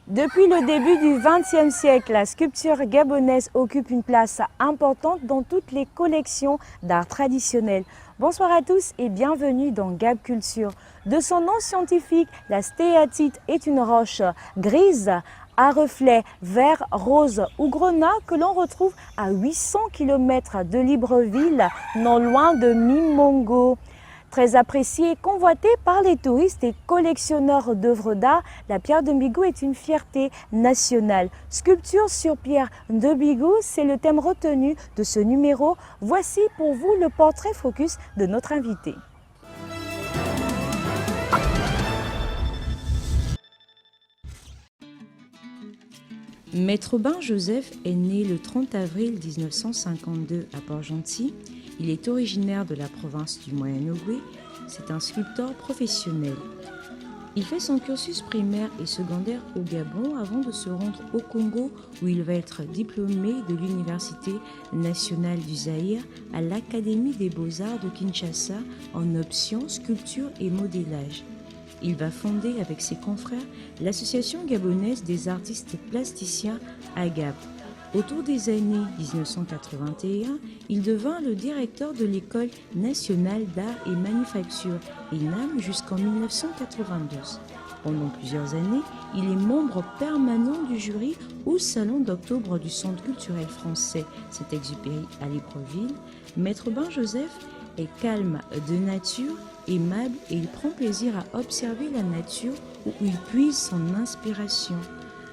Depuis le début du XXe siècle, la sculpture gabonaise occupe une place importante dans toutes les collections d'art traditionnel. Bonsoir à tous et bienvenue dans Gab Culture. De son nom scientifique, la stéatite est une roche grise à reflets vert, rose ou grenat que l'on retrouve à 800 km de Libreville, non loin de Mimongo. Très appréciée et convoitée par les touristes et collectionneurs d'œuvres d'art, la pierre de Mbigou est une fierté nationale. Sculpture sur pierre de Mbigou, c'est le thème retenu de ce numéro. Voici pour vous le portrait focus de notre invité. Maître Aubin Joseph est né le 30 avril 1952 à Port-Gentil. Il est originaire de la province du Moyen-Ogooué. C'est un sculpteur professionnel. Il fait son cursus primaire et secondaire au Gabon avant de se rendre au Congo où il va être diplômé de l'Université nationale du Zaïre à l'Académie des beaux-arts de Kinshasa en option sculpture et modélage. Il va fonder avec ses confrères l'Association gabonaise des artistes plasticiens AGAP. Autour des années 1981, il devint le directeur de l'École nationale d'art et manufacture, ENAM, jusqu'en 1992. Pendant plusieurs années, il est membre permanent du jury au Salon d'octobre du Centre culturel français Saint-Exupéry à Libreville. Maître Aubin Joseph est calme de nature, aimable et il prend plaisir à observer la nature où il puise son inspiration.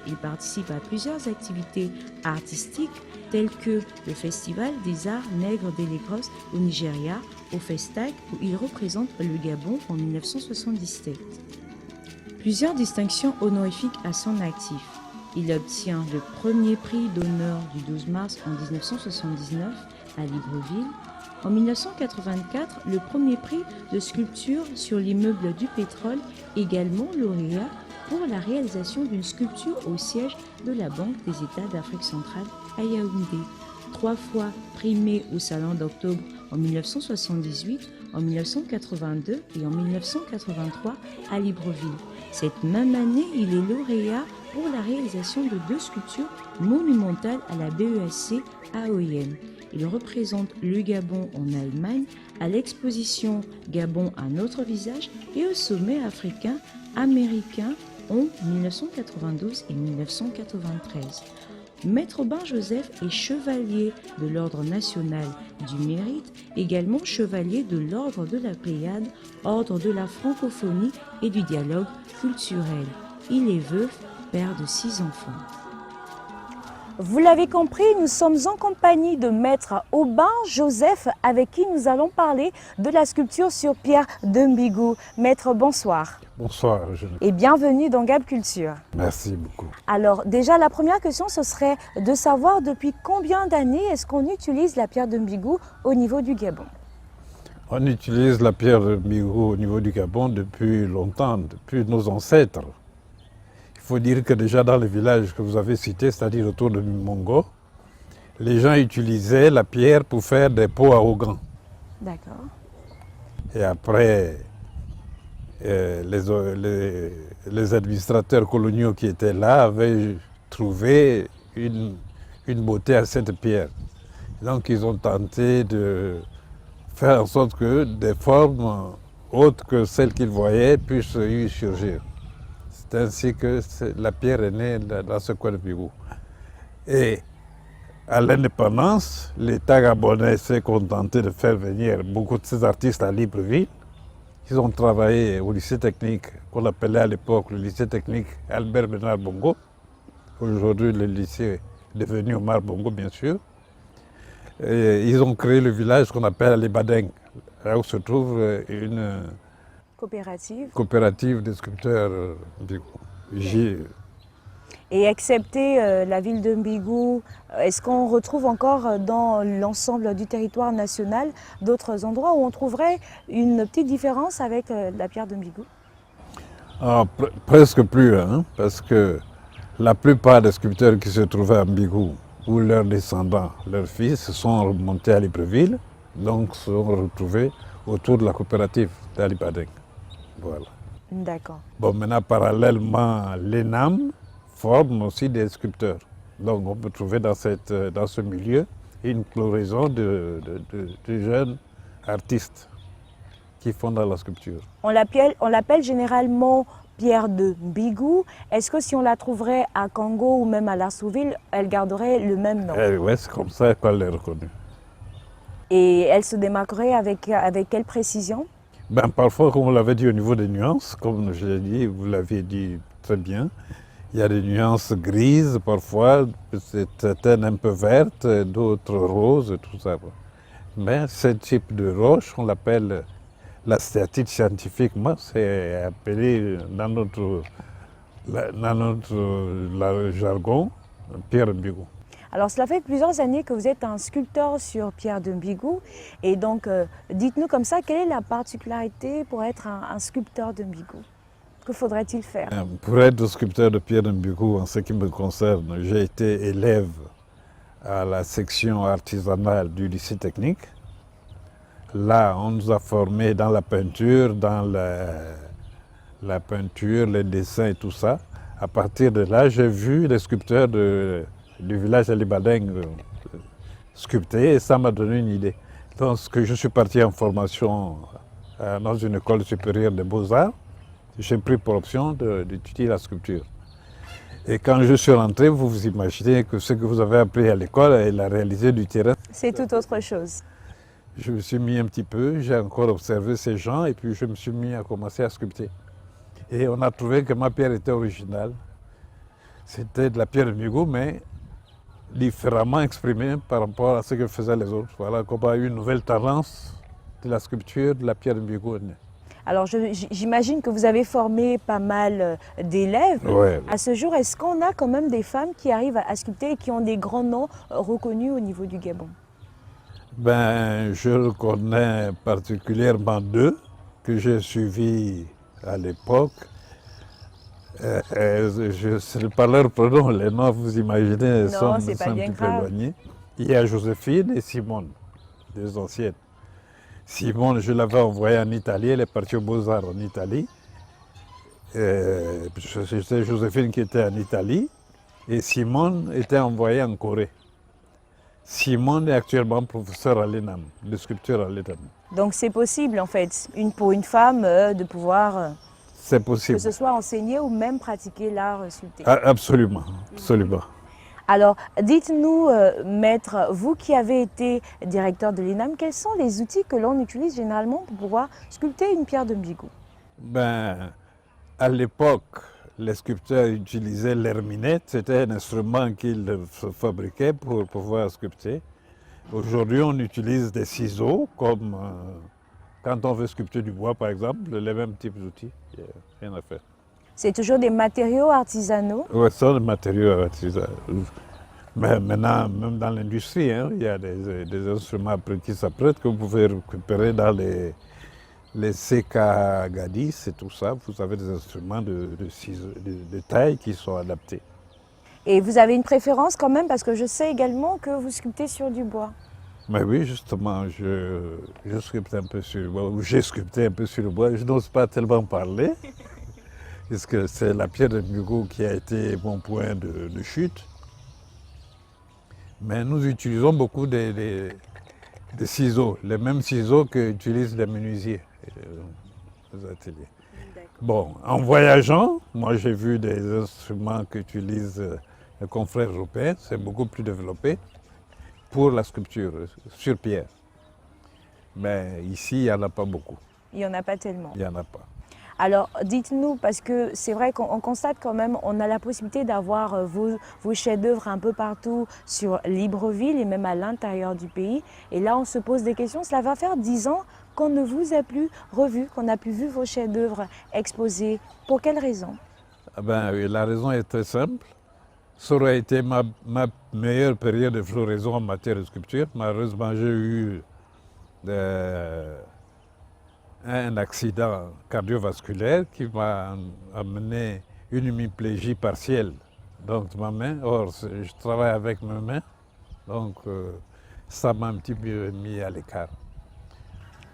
Il participe à plusieurs activités artistiques telles que le Festival des Arts Nègres de Lagos au Nigeria, au Festac où il représente le Gabon en 1977. Plusieurs distinctions honorifiques à son actif. Il obtient le premier prix d'honneur du 12 mars en 1979 à Libreville. En 1984, le premier prix de sculpture sur l'immeuble du pétrole, également lauréat pour la réalisation d'une sculpture au siège de la Banque des États d'Afrique centrale à Yaoundé. 3 fois primé au Salon d'octobre en 1978, en 1982 et en 1983 à Libreville. Cette même année, il est lauréat pour la réalisation de 2 sculptures monumentales à la BESC à OIM. Il représente le Gabon en Allemagne à l'exposition Gabon un autre visage et au sommet africain américain en 1992 et 1993. Maître Aubin Joseph est chevalier de l'Ordre national du mérite, également chevalier de l'Ordre de la Pléiade, Ordre de la francophonie et du dialogue culturel. Il est veuf, père de 6 enfants. Vous l'avez compris, nous sommes en compagnie de Maître Aubin Joseph avec qui nous allons parler de la sculpture sur pierre de Mbigou. Maître, bonsoir. Bonsoir. Et bienvenue dans Gab Culture. Merci beaucoup. Alors déjà, la première question, ce serait de savoir depuis combien d'années est-ce qu'on utilise la pierre de Mbigou au niveau du Gabon? On utilise la pierre de Mbigou au niveau du Gabon depuis longtemps, depuis nos ancêtres. Il faut dire que déjà dans le village que vous avez cité, c'est-à-dire autour de Mimongo, les gens utilisaient la pierre pour faire des pots à Ogan. D'accord. Et après, les administrateurs coloniaux qui étaient là avaient trouvé une beauté à cette pierre. Donc ils ont tenté de faire en sorte que des formes autres que celles qu'ils voyaient puissent y surgir. C'est ainsi que la pierre est née dans ce coin de Mbigou. Et à l'indépendance, l'État gabonais s'est contenté de faire venir beaucoup de ces artistes à Libreville. Ils ont travaillé au lycée technique, qu'on appelait à l'époque le lycée technique Albert Bernard Bongo. Aujourd'hui, le lycée est devenu Omar Bongo, bien sûr. Et ils ont créé le village qu'on appelle les Badeng, là où se trouve une coopérative de sculpteurs Mbigou. Et excepté la ville de Mbigou, est-ce qu'on retrouve encore dans l'ensemble du territoire national d'autres endroits où on trouverait une petite différence avec la pierre de Mbigou? Presque plus, hein, parce que la plupart des sculpteurs qui se trouvaient à Mbigou où leurs descendants, leurs fils, sont remontés à Libreville, donc se sont retrouvés autour de la coopérative d'Alibadeng. Voilà. D'accord. Bon, maintenant, parallèlement, l'ENAM forme aussi des sculpteurs. Donc, on peut trouver dans ce milieu une floraison de jeunes artistes qui font dans la sculpture. On l'appelle généralement pierre de Mbigou. Est-ce que si on la trouverait à Congo ou même à Larsoville, elle garderait le même nom? Oui, c'est comme ça qu'on l'a reconnue. Et elle se démarquerait avec quelle précision? Ben, parfois, comme vous l'avez dit, au niveau des nuances, comme je l'ai dit, vous l'aviez dit très bien, il y a des nuances grises parfois, certaines un peu vertes, d'autres roses, tout ça. Mais ce type de roche, on l'appelle, la stéatite scientifiquement, c'est appelé dans notre jargon, pierre Mbigou. Alors cela fait plusieurs années que vous êtes un sculpteur sur pierre de Mbigou. Et donc dites-nous comme ça, quelle est la particularité pour être un sculpteur de Mbigou? Que faudrait-il faire? Pour être sculpteur de pierre de Mbigou, en ce qui me concerne, j'ai été élève à la section artisanale du lycée technique. Là, on nous a formés dans la peinture, les dessins et tout ça. À partir de là, j'ai vu les sculpteurs du village d'Alibadeng sculpter et ça m'a donné une idée. Donc, je suis parti en formation dans une école supérieure des beaux-arts. J'ai pris pour option d'étudier la sculpture. Et quand je suis rentré, vous vous imaginez que ce que vous avez appris à l'école et la réalisé du terrain. C'est tout autre chose. Je me suis mis un petit peu, j'ai encore observé ces gens et puis je me suis mis à commencer à sculpter. Et on a trouvé que ma pierre était originale. C'était de la pierre de Mbigou, mais différemment exprimée par rapport à ce que faisaient les autres. Voilà comment une nouvelle tendance de la sculpture de la pierre de Mbigou est née. Alors j'imagine que vous avez formé pas mal d'élèves. Ouais. À ce jour, est-ce qu'on a quand même des femmes qui arrivent à sculpter et qui ont des grands noms reconnus au niveau du Gabon? Ben, je connais particulièrement deux que j'ai suivis à l'époque. C'est par leur prénom, les noms, vous imaginez, sont un petit peu éloignés. Il y a Joséphine et Simone, deux anciennes. Simone, je l'avais envoyée en Italie, elle est partie aux Beaux-Arts en Italie. C'était Joséphine qui était en Italie et Simone était envoyée en Corée. Simone est actuellement professeur à l'ENAM, de sculpture à l'ENAM. Donc c'est possible en fait, pour une femme de pouvoir, c'est possible, que ce soit enseigner ou même pratiquer l'art sculpté. Absolument, absolument. Alors dites-nous, maître, vous qui avez été directeur de l'ENAM, quels sont les outils que l'on utilise généralement pour pouvoir sculpter une pierre de Mbigou? Ben, à l'époque, les sculpteurs utilisaient l'herminette, c'était un instrument qu'ils fabriquaient pour pouvoir sculpter. Aujourd'hui, on utilise des ciseaux, comme quand on veut sculpter du bois, par exemple, les mêmes types d'outils, il n'y a rien à faire. C'est toujours des matériaux artisanaux? Oui, ce sont des matériaux artisanaux. Mais maintenant, même dans l'industrie, hein, il y a des instruments qui s'apprêtent que vous pouvez récupérer dans les CK Gadis et tout ça. Vous avez des instruments de taille qui sont adaptés. Et vous avez une préférence quand même, parce que je sais également que vous sculptez sur du bois. Mais oui, justement, je sculpte un peu sur le bois, ou j'ai sculpté un peu sur le bois. Je n'ose pas tellement parler, parce que c'est la pierre de Mbigou qui a été mon point de chute. Mais nous utilisons beaucoup des ciseaux, les mêmes ciseaux qu'utilisent les menuisiers aux ateliers. Bon, en voyageant, moi j'ai vu des instruments qu'utilisent les confrères européens, c'est beaucoup plus développé pour la sculpture sur pierre. Mais ici, il n'y en a pas beaucoup. Il n'y en a pas tellement. Il n'y en a pas. Alors, dites-nous, parce que c'est vrai qu'on constate quand même, on a la possibilité d'avoir vos chefs-d'œuvre un peu partout sur Libreville et même à l'intérieur du pays. Et là, on se pose des questions. Cela va faire 10 ans qu'on ne vous a plus revu, qu'on n'a plus vu vos chefs-d'œuvre exposés. Pour quelle raison? La raison est très simple. Ça aurait été ma meilleure période de floraison en matière de sculpture. Malheureusement, j'ai eu un accident cardiovasculaire qui m'a amené une hémiplégie partielle donc de ma main. Or, je travaille avec mes mains, donc ça m'a un petit peu mis à l'écart.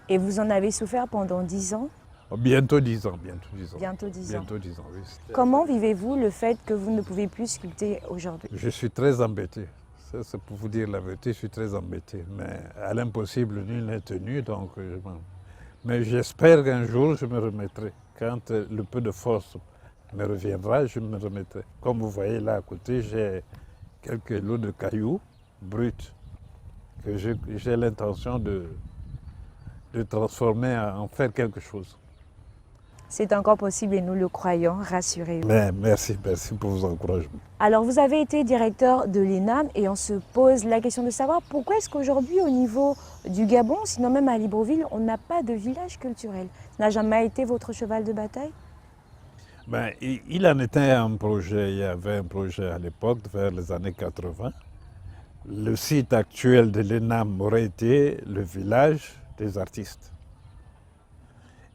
Et vous en avez souffert pendant 10 ans? Bientôt 10 ans, bientôt 10 ans. Bientôt 10 ans. Bientôt 10 ans, oui. Comment vivez-vous le fait que vous ne pouvez plus sculpter aujourd'hui? Je suis très embêté. Ça, c'est pour vous dire la vérité, je suis très embêté. Mais à l'impossible, nul n'est tenu, donc mais j'espère qu'un jour, je me remettrai. Quand le peu de force me reviendra, je me remettrai. Comme vous voyez là à côté, j'ai quelques lots de cailloux bruts que j'ai l'intention de transformer en faire quelque chose. C'est encore possible et nous le croyons, rassurez-vous. Mais merci pour vos encouragements. Alors vous avez été directeur de l'ENAM et on se pose la question de savoir pourquoi est-ce qu'aujourd'hui au niveau du Gabon, sinon même à Libreville, on n'a pas de village culturel? Ça n'a jamais été votre cheval de bataille? Ben, il en était un projet, il y avait un projet à l'époque, vers les années 80. Le site actuel de l'ENAM aurait été le village des artistes.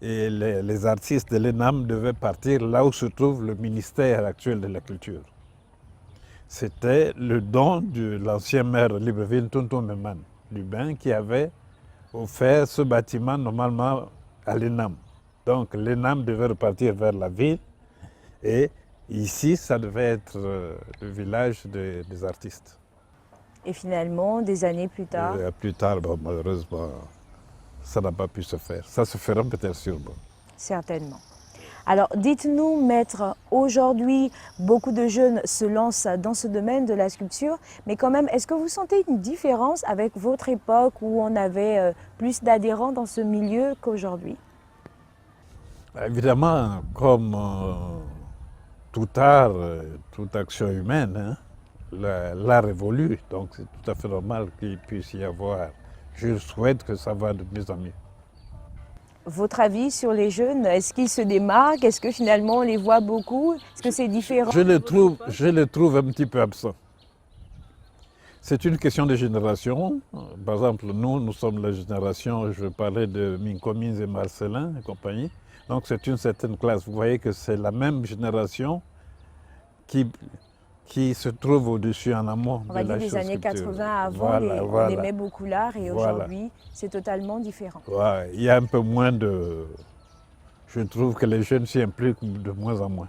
Et les artistes de l'ENAM devaient partir là où se trouve le ministère actuel de la Culture. C'était le don de l'ancien maire de Libreville, Tonton Meman Lubin, qui avait offert ce bâtiment normalement à l'ENAM. Donc l'ENAM devait repartir vers la ville et ici, ça devait être le village des artistes. Et finalement, des années plus tard? Plus tard, bon, malheureusement, ça n'a pas pu se faire. Ça se fera peut-être sûrement. Certainement. Alors dites-nous, maître, aujourd'hui, beaucoup de jeunes se lancent dans ce domaine de la sculpture, mais quand même, est-ce que vous sentez une différence avec votre époque où on avait plus d'adhérents dans ce milieu qu'aujourd'hui? Évidemment, comme tout art, toute action humaine, hein, l'art évolue, donc c'est tout à fait normal qu'il puisse y avoir. Je souhaite que ça va de mieux en mieux. Votre avis sur les jeunes, est-ce qu'ils se démarquent? Est-ce que finalement on les voit beaucoup? Est-ce que c'est différent? Je les trouve un petit peu absents. C'est une question de génération. Par exemple, nous sommes la génération, je parlais de Mincomines et Marcelin et compagnie. Donc c'est une certaine classe. Vous voyez que c'est la même génération qui se trouve au-dessus en amont on va dire des années 80 avant, on aimait beaucoup l'art et aujourd'hui, c'est totalement différent. Voilà. Il y a un peu moins de... Je trouve que les jeunes s'y impliquent de moins en moins.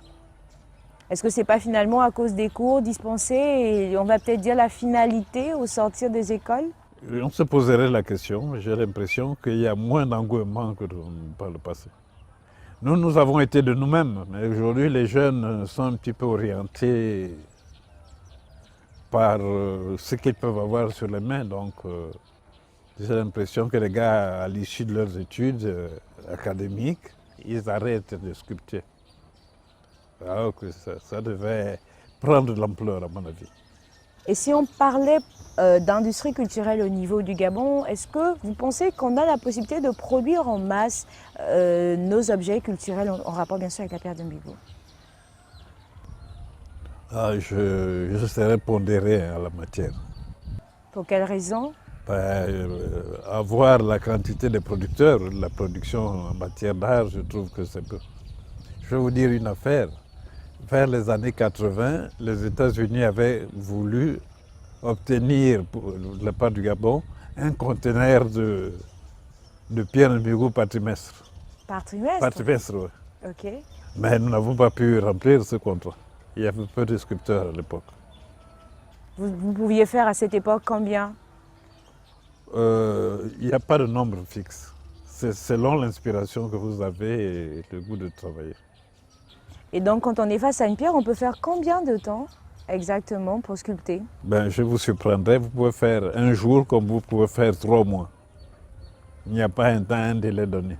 Est-ce que ce n'est pas finalement à cause des cours dispensés et on va peut-être dire la finalité au sortir des écoles? On se poserait la question, j'ai l'impression qu'il y a moins d'engouement que par le passé. Nous avons été de nous-mêmes, mais aujourd'hui les jeunes sont un petit peu orientés par ce qu'ils peuvent avoir sur les mains. Donc, j'ai l'impression que les gars, à l'issue de leurs études académiques, ils arrêtent de sculpter. Alors que ça devait prendre de l'ampleur, à mon avis. Et si on parlait d'industrie culturelle au niveau du Gabon, est-ce que vous pensez qu'on a la possibilité de produire en masse nos objets culturels en rapport bien sûr avec la pierre de Mbigou? Je serais pondéré à la matière. Pour quelle raison? Avoir la quantité de producteurs, la production en matière d'art, je trouve que c'est peu. Je vais vous dire une affaire. Vers les années 80, les États-Unis avaient voulu obtenir, pour la part du Gabon, un conteneur de pierre de Mbigou par trimestre. Par trimestre? Par trimestre, oui. Ok. Mais nous n'avons pas pu remplir ce contrat. Il y avait peu de sculpteurs à l'époque. Vous pouviez faire à cette époque combien? Il n'y a pas de nombre fixe. C'est selon l'inspiration que vous avez et le goût de travailler. Et donc quand on est face à une pierre, on peut faire combien de temps exactement pour sculpter? Je vous surprendrai, vous pouvez faire un jour comme vous pouvez faire 3 mois. Il n'y a pas un délai donné.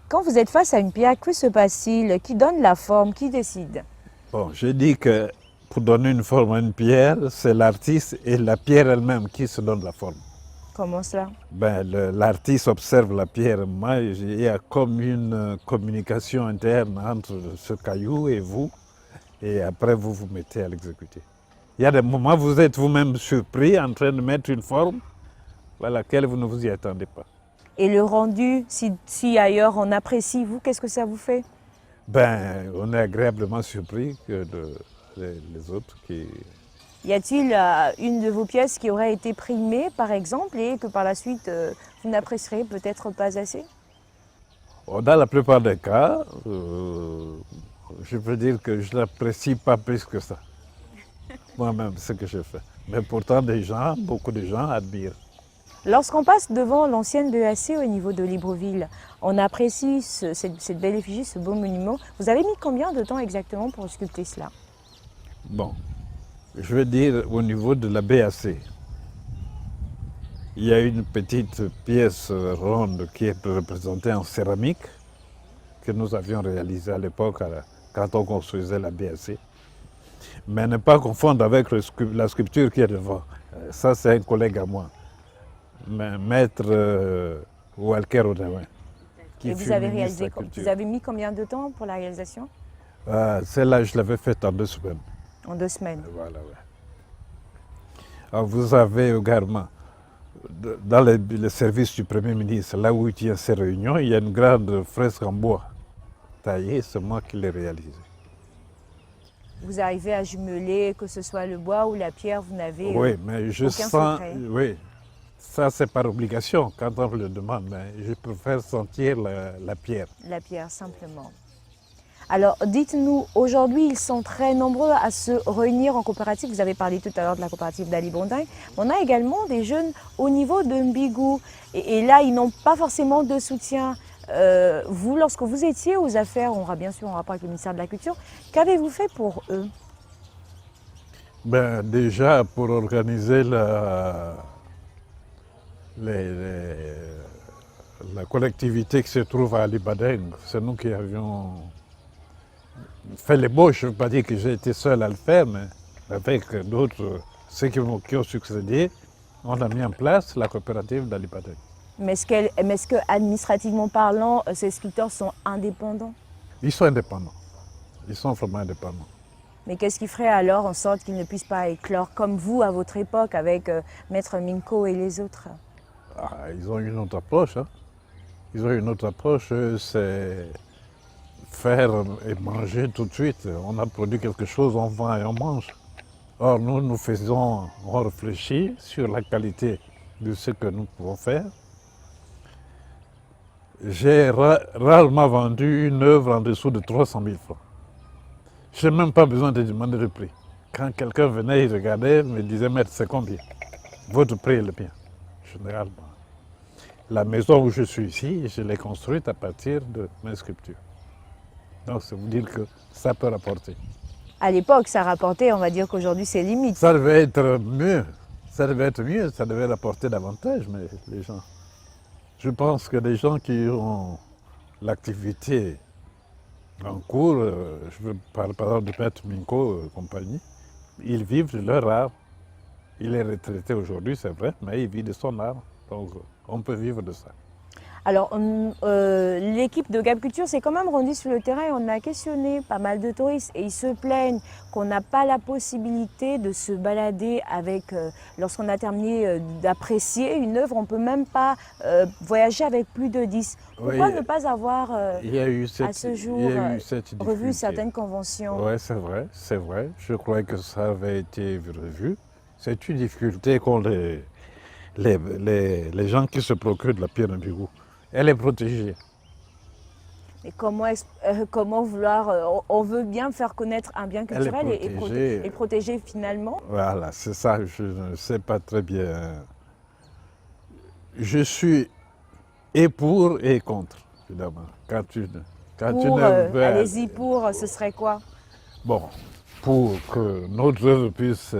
Quand vous êtes face à une pierre, que se passe-t-il? Qui donne la forme? Qui décide? Bon, je dis que pour donner une forme à une pierre, c'est l'artiste et la pierre elle-même qui se donne la forme. Comment cela? L'artiste observe la pierre. Moi, il y a comme une communication interne entre ce caillou et vous. Et après, vous vous mettez à l'exécuter. Il y a des moments où vous êtes vous-même surpris en train de mettre une forme à laquelle vous ne vous y attendez pas. Et le rendu, si ailleurs on apprécie, vous, qu'est-ce que ça vous fait? On est agréablement surpris que les autres qui... Y a-t-il une de vos pièces qui aurait été primée, par exemple, et que par la suite, vous n'apprécierez peut-être pas assez? Dans la plupart des cas, je peux dire que je n'apprécie pas plus que ça. Moi-même, ce que je fais. Mais pourtant, beaucoup de gens admirent. Lorsqu'on passe devant l'ancienne BEAC au niveau de Libreville, on apprécie cette belle effigie, ce beau monument. Vous avez mis combien de temps exactement pour sculpter cela? Bon, je veux dire au niveau de la BAC. Il y a une petite pièce ronde qui est représentée en céramique que nous avions réalisée à l'époque quand on construisait la BAC. Mais ne pas confondre avec la sculpture qui est devant. Ça, c'est un collègue à moi, maître Walker Odawen. Et vous avez mis combien de temps pour la réalisation? Celle-là, je l'avais faite en 2 semaines. En 2 semaines. Voilà, ouais. Alors, vous avez également, dans le service du Premier ministre, là où il tient ses réunions, il y a une grande fresque en bois taillée, c'est moi qui l'ai réalisée. Vous arrivez à jumeler, que ce soit le bois ou la pierre, vous n'avez oui, mais je aucun sens, secret. Oui, ça c'est par obligation quand on me le demande, mais je préfère sentir la pierre. La pierre, simplement. Alors, dites-nous, aujourd'hui, ils sont très nombreux à se réunir en coopérative. Vous avez parlé tout à l'heure de la coopérative d'Ali Bondagne. On a également des jeunes au niveau de Mbigou. Et là, ils n'ont pas forcément de soutien. Vous, lorsque vous étiez aux affaires, on aura bien sûr en rapport avec le ministère de la Culture, qu'avez-vous fait pour eux? Ben, déjà, pour organiser la collectivité qui se trouve à Ali Badeng, c'est nous qui avions fait les beaux. Je ne veux pas dire que j'ai été seul à le faire, mais avec d'autres, ceux qui ont succédé, on a mis en place la coopérative d'Ali Badeng. Mais est-ce que, administrativement parlant, ces sculpteurs sont indépendants? Ils sont indépendants. Ils sont vraiment indépendants. Mais qu'est-ce qui ferait alors en sorte qu'ils ne puissent pas éclore comme vous à votre époque avec Maître Minko et les autres? Ils ont une autre approche. Hein. Ils ont une autre approche, c'est faire et manger tout de suite. On a produit quelque chose, on vend et on mange. Or, nous faisons, on réfléchit sur la qualité de ce que nous pouvons faire. J'ai rarement vendu une œuvre en dessous de 300 000 francs. Je n'ai même pas besoin de demander le prix. Quand quelqu'un venait, il regardait, me disait, maître, c'est combien? Votre prix est le mien, généralement. La maison où je suis ici, je l'ai construite à partir de mes sculptures. Donc, c'est vous dire que ça peut rapporter. À l'époque, ça rapportait, on va dire qu'aujourd'hui, c'est limite. Ça devait être mieux. Ça devait rapporter davantage, mais les gens... Je pense que les gens qui ont l'activité en cours, je veux parler par exemple de Maître Minko et compagnie, ils vivent de leur art. Il est retraité aujourd'hui, c'est vrai, mais il vit de son art. Donc on peut vivre de ça. Alors, l'équipe de Gap Culture s'est quand même rendue sur le terrain et on a questionné pas mal de touristes et ils se plaignent qu'on n'a pas la possibilité de se balader avec, lorsqu'on a terminé d'apprécier une œuvre, on ne peut même pas voyager avec plus de 10. Pourquoi ne pas avoir, à ce jour, revu certaines conventions? Oui, c'est vrai. Je crois que ça avait été revu. C'est une difficulté qu'ont les gens qui se procurent de la pierre Mbigou. Elle est protégée. Mais comment vouloir... on veut bien faire connaître un bien culturel et protéger finalement? Voilà, c'est ça, je ne sais pas très bien. Je suis et pour et contre, évidemment. Allez-y, pour, ce serait quoi? Bon, pour que notre œuvre puisse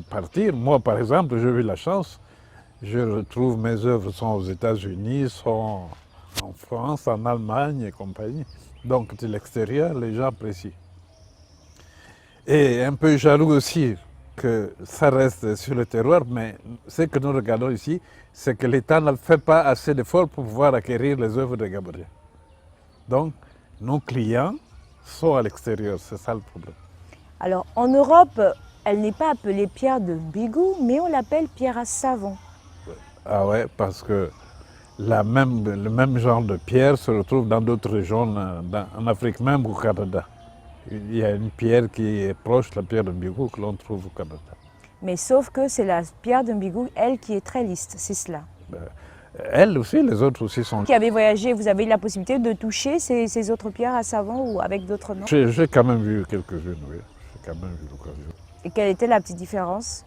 partir, moi par exemple, j'ai eu la chance. Je retrouve mes œuvres sont aux États-Unis, sont en France, en Allemagne et compagnie. Donc de l'extérieur, les gens apprécient. Et un peu jaloux aussi que ça reste sur le terroir, mais ce que nous regardons ici, c'est que l'État ne fait pas assez d'efforts pour pouvoir acquérir les œuvres de Gaboriau. Donc nos clients sont à l'extérieur, c'est ça le problème. Alors en Europe, elle n'est pas appelée pierre de Mbigou, mais on l'appelle pierre à savon. Ah ouais, parce que le même genre de pierre se retrouve dans d'autres régions, en Afrique même au Canada. Il y a une pierre qui est proche de la pierre de Mbigou que l'on trouve au Canada. Mais sauf que c'est la pierre de Mbigou, elle, qui est très lisse, c'est cela. Elle aussi, les autres aussi sont... Qui avez voyagé, vous avez eu la possibilité de toucher ces autres pierres à savon ou avec d'autres noms? J'ai quand même vu quelques-unes, oui. J'ai quand même vu l'occasion. Et quelle était la petite différence?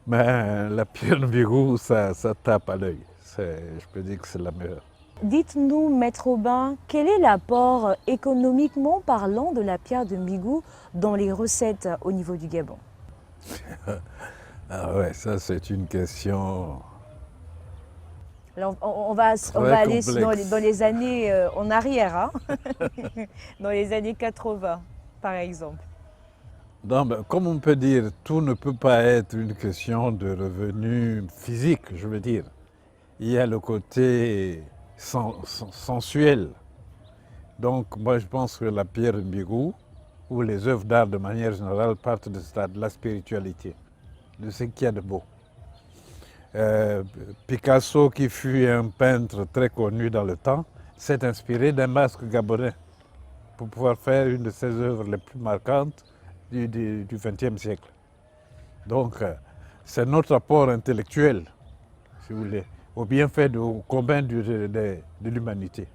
Mais la pierre de Mbigou, ça tape à l'œil. Je peux dire que c'est la meilleure. Dites-nous, Maître Aubin, quel est l'apport économiquement parlant de la pierre de Mbigou dans les recettes au niveau du Gabon? Ah ouais, ça c'est une question... Alors, on va aller dans les années en arrière, hein dans les années 80, par exemple. Non, ben, comme on peut dire, tout ne peut pas être une question de revenus physiques, je veux dire. Il y a le côté sensuel. Donc moi je pense que la pierre de Mbigou, ou les œuvres d'art de manière générale, partent de la spiritualité, de ce qu'il y a de beau. Picasso, qui fut un peintre très connu dans le temps, s'est inspiré d'un masque gabonais pour pouvoir faire une de ses œuvres les plus marquantes du XXe siècle. Donc, c'est notre apport intellectuel, si vous voulez, au bienfait, au commun de l'humanité.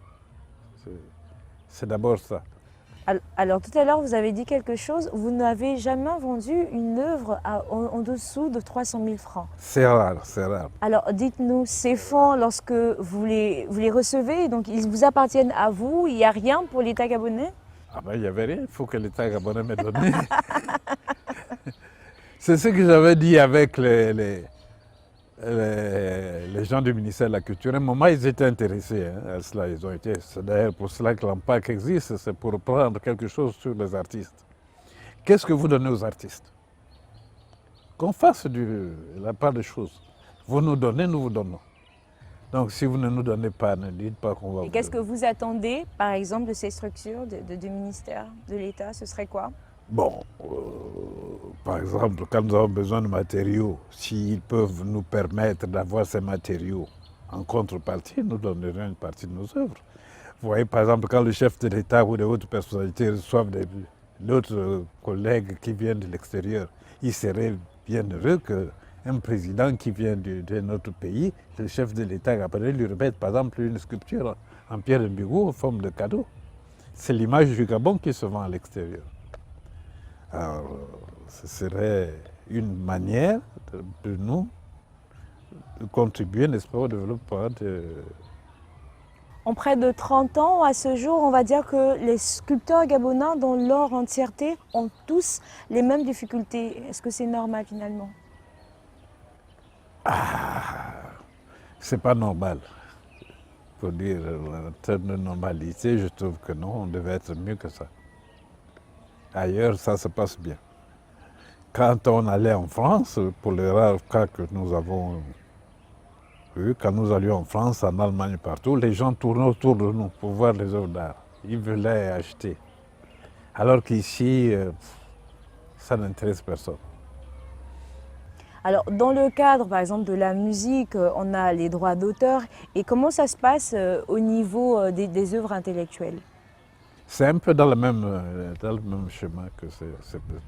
C'est d'abord ça. Alors, tout à l'heure, vous avez dit quelque chose. Vous n'avez jamais vendu une œuvre en dessous de 300 000 francs. C'est rare, c'est rare. Alors, dites-nous, ces fonds, lorsque vous les recevez, donc ils vous appartiennent à vous, il n'y a rien pour l'État gabonais? Ah ben, il n'y avait rien, il faut que l'État gabonais m'ait donné. C'est ce que j'avais dit avec les gens du ministère de la Culture. À un moment, ils étaient intéressés à cela. C'est d'ailleurs pour cela que l'AMPAC existe, c'est pour prendre quelque chose sur les artistes. Qu'est-ce que vous donnez aux artistes? Qu'on fasse la part des choses. Vous nous donnez, nous vous donnons. Donc si vous ne nous donnez pas, ne dites pas qu'on va vous donner. Et qu'est-ce que vous attendez, par exemple, de ces structures, du ministère, de l'État? Ce serait quoi? Bon, par exemple, quand nous avons besoin de matériaux, s'ils peuvent nous permettre d'avoir ces matériaux en contrepartie, nous donnerons une partie de nos œuvres. Vous voyez, par exemple, quand le chef de l'État ou d'autres personnalités reçoivent d'autres collègues qui viennent de l'extérieur, il serait bien heureux qu'un président qui vient de notre pays, le chef de l'État après lui remette par exemple une sculpture en pierre de Mbigou en forme de cadeau. C'est l'image du Gabon qui se vend à l'extérieur. Alors, ce serait une manière de nous de contribuer, n'est-ce pas, au développement de... En près de 30 ans, à ce jour, on va dire que les sculpteurs gabonais, dans leur entièreté, ont tous les mêmes difficultés. Est-ce que c'est normal finalement? C'est pas normal. Pour dire en termes de normalité, je trouve que non, on devait être mieux que ça. Ailleurs, ça se passe bien. Quand on allait en France, pour les rares cas que nous avons eu, quand nous allions en France, en Allemagne, partout, les gens tournaient autour de nous pour voir les œuvres d'art. Ils voulaient acheter. Alors qu'ici, ça n'intéresse personne. Alors, dans le cadre, par exemple, de la musique, on a les droits d'auteur. Et comment ça se passe au niveau des œuvres intellectuelles? C'est un peu dans le même chemin que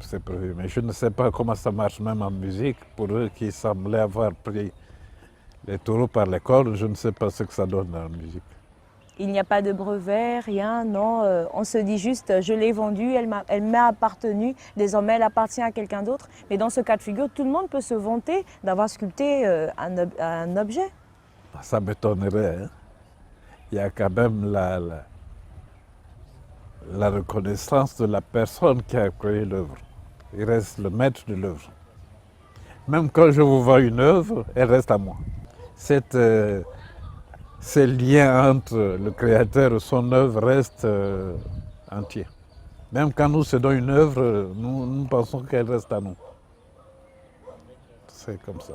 c'est prévu. Mais je ne sais pas comment ça marche même en musique. Pour eux qui semblaient avoir pris les taureaux par les cornes, je ne sais pas ce que ça donne dans la musique. Il n'y a pas de brevet, rien, non. On se dit juste, je l'ai vendue, elle m'a appartenu, désormais elle appartient à quelqu'un d'autre. Mais dans ce cas de figure, tout le monde peut se vanter d'avoir sculpté un objet. Ça m'étonnerait. Hein? Il y a quand même la reconnaissance de la personne qui a créé l'œuvre. Il reste le maître de l'œuvre. Même quand je vous vends une œuvre, elle reste à moi. Ces liens entre le créateur et son œuvre restent entiers. Même quand nous cédons une œuvre, nous pensons qu'elle reste à nous. C'est comme ça.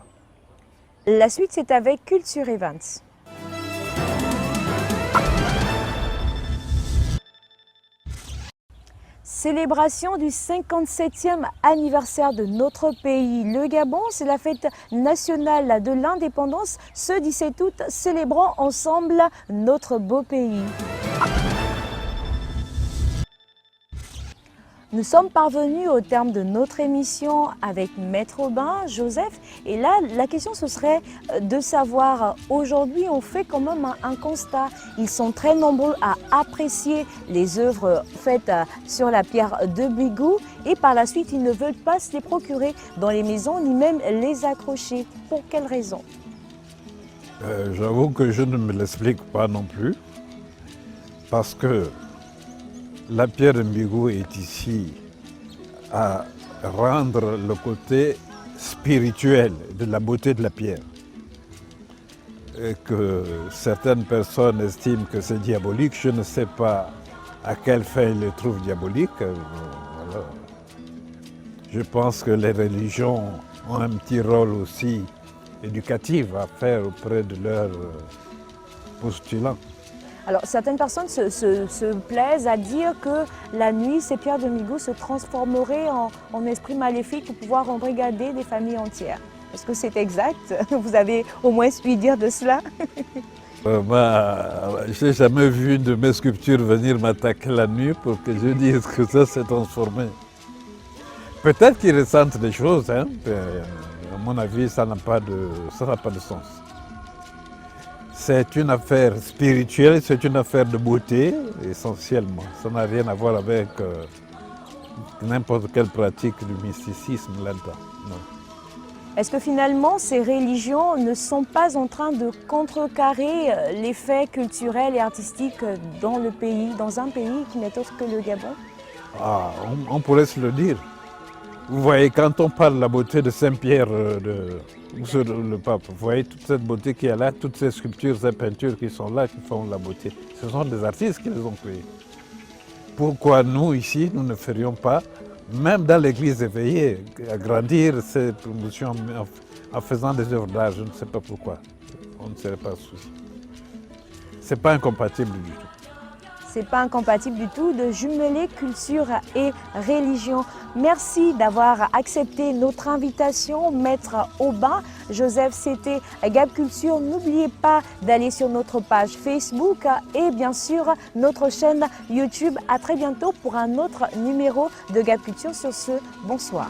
La suite, c'est avec Culture Events. Célébration du 57e anniversaire de notre pays, le Gabon. C'est la fête nationale de l'indépendance. Ce 17 août, célébrons ensemble notre beau pays. Nous sommes parvenus au terme de notre émission avec Maître Aubin, Joseph. Et là, la question ce serait de savoir, aujourd'hui on fait quand même un constat. Ils sont très nombreux à apprécier les œuvres faites sur la pierre de Bigou et par la suite ils ne veulent pas se les procurer dans les maisons ni même les accrocher. Pour quelle raison? J'avoue que je ne me l'explique pas non plus, parce que la pierre de Mbigou est ici à rendre le côté spirituel de la beauté de la pierre. Et que certaines personnes estiment que c'est diabolique, je ne sais pas à quelle fin ils le trouvent diabolique. Voilà. Je pense que les religions ont un petit rôle aussi éducatif à faire auprès de leurs postulants. Alors, certaines personnes se plaisent à dire que la nuit, ces pierres de Mbigou se transformeraient en esprits maléfiques pour pouvoir embrigader des familles entières. Est-ce que c'est exact? Vous avez au moins ouï dire de cela? Je n'ai jamais vu de mes sculptures venir m'attaquer la nuit pour que je dise que ça s'est transformé. Peut-être qu'ils ressentent des choses, hein, mais à mon avis, ça n'a pas de sens. C'est une affaire spirituelle, c'est une affaire de beauté, essentiellement. Ça n'a rien à voir avec n'importe quelle pratique du mysticisme là-dedans. Est-ce que finalement, ces religions ne sont pas en train de contrecarrer les faits culturels et artistiques dans le pays, dans un pays qui n'est autre que le Gabon? On pourrait se le dire. Vous voyez, quand on parle de la beauté de Saint-Pierre, le pape, vous voyez toute cette beauté qui est là, toutes ces sculptures, ces peintures qui sont là, qui font la beauté. Ce sont des artistes qui les ont créées. Pourquoi nous, ici, nous ne ferions pas, même dans l'église éveillée, agrandir ces promotions en faisant des œuvres d'art? Je ne sais pas pourquoi. On ne serait pas souci. Ce n'est pas incompatible du tout. C'est pas incompatible du tout de jumeler culture et religion. Merci d'avoir accepté notre invitation, Maître Aubin. Joseph, c'était Gap Culture. N'oubliez pas d'aller sur notre page Facebook et bien sûr notre chaîne YouTube. À très bientôt pour un autre numéro de Gap Culture. Sur ce, bonsoir.